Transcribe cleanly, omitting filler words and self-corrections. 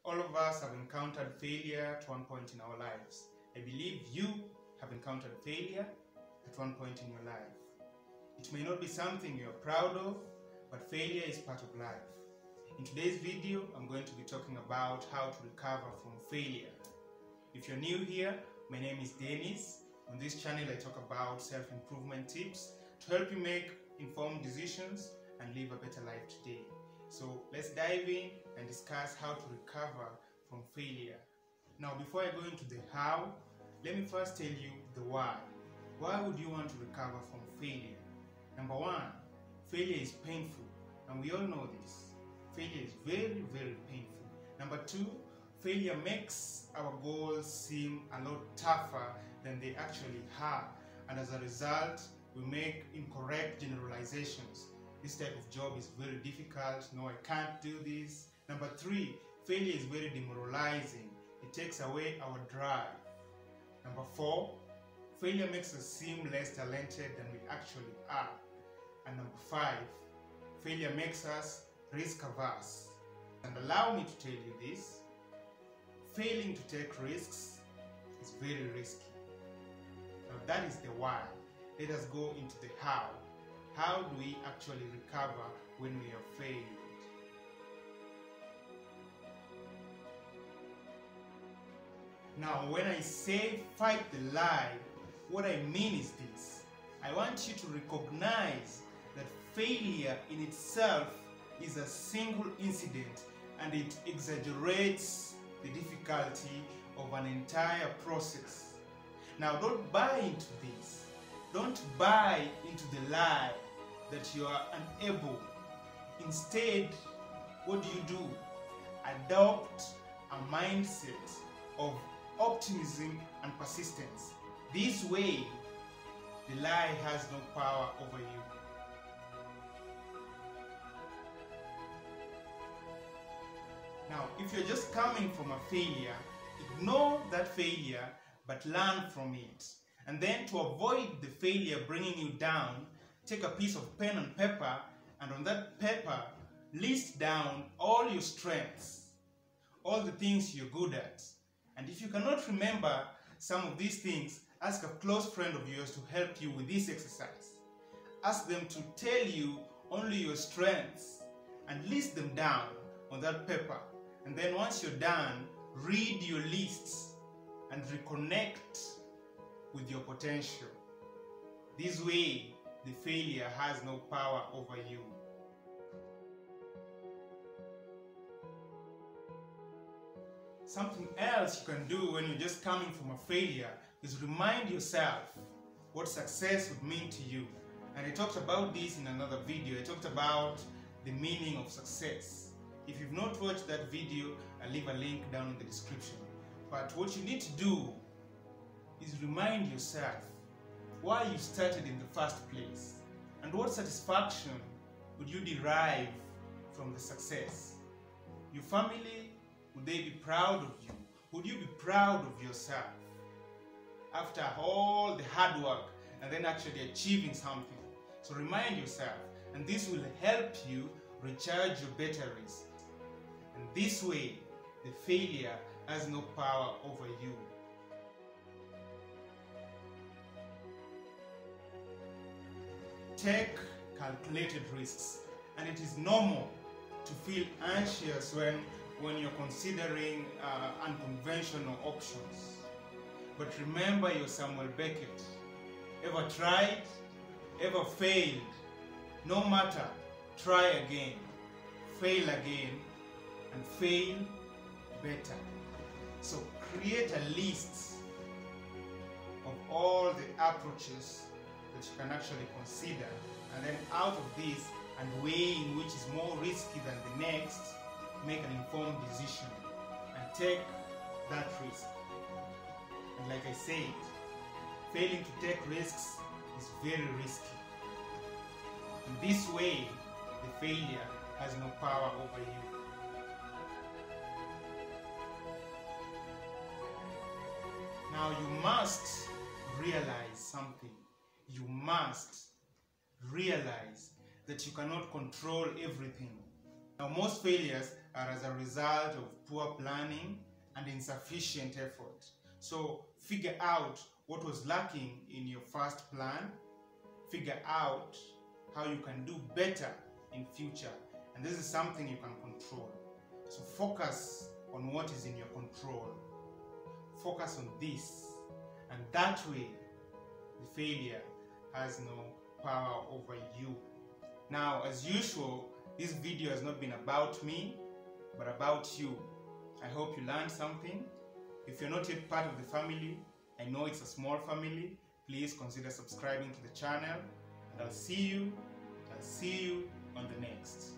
All of us have encountered failure at one point in our lives. I believe you have encountered failure at one point in your life. It may not be something you're proud of, but failure is part of life. In today's video, I'm going to be talking about how to recover from failure. If you're new here, my name is Dennis. On this channel, I talk about self-improvement tips to help you make informed decisions and live a better life today. So let's dive in and discuss how to recover from failure. Now, before I go into the how, let me first tell you the why. Why would you want to recover from failure? Number one, failure is painful, and we all know this. Failure is very, very painful. Number two, failure makes our goals seem a lot tougher than they actually are, and as a result, we make incorrect generalizations. This type of job is very difficult. No, I can't do this. Number three, failure is very demoralizing. It takes away our drive. Number four, failure makes us seem less talented than we actually are. And number five, failure makes us risk averse. And allow me to tell you this, failing to take risks is very risky. Now that is the why. Let us go into the how. How do we actually recover when we have failed? Now, when I say fight the lie, what I mean is this. I want you to recognize that failure in itself is a single incident and it exaggerates the difficulty of an entire process. Now, don't buy into this. Don't buy into the lie that you are unable. Instead, what do? Adopt a mindset of optimism and persistence. This way, the lie has no power over you. Now, if you're just coming from a failure, ignore that failure, but learn from it. And then to avoid the failure bringing you down, take a piece of pen and paper, and on that paper, list down all your strengths, all the things you're good at. And if you cannot remember some of these things, ask a close friend of yours to help you with this exercise. Ask them to tell you only your strengths and list them down on that paper. And then once you're done, read your lists and reconnect with your potential. This way, the failure has no power over you. Something else you can do when you're just coming from a failure is remind yourself what success would mean to you. And I talked about this in another video. I talked about the meaning of success. If you've not watched that video, I'll leave a link down in the description. But what you need to do is remind yourself why you started in the first place and what satisfaction would you derive from the success. Your family, would they be proud of you? Would you be proud of yourself after all the hard work and then actually achieving something? So remind yourself, and this will help you recharge your batteries. And this way, the failure has no power over you. Take calculated risks, and it is normal to feel anxious when you're considering unconventional options. But remember your Samuel Beckett. Ever tried? Ever failed? No matter, try again, fail again, and fail better. So create a list of all the approaches that you can actually consider, and then out of this, and weighing which is more risky than the next, make an informed decision and take that risk. And like I said, failing to take risks is very risky. In this way, the failure has no power over you. Now you must realize something. You must realize that you cannot control everything. Now most failures are as a result of poor planning and insufficient effort. So figure out what was lacking in your first plan. Figure out how you can do better in future. And this is something you can control. So focus on what is in your control. Focus on this. And that way, the failure has no power over you. Now, as usual, this video has not been about me, but about you. I hope you learned something. If you're not yet part of the family, I know it's a small family, please consider subscribing to the channel, and I'll see you on the next.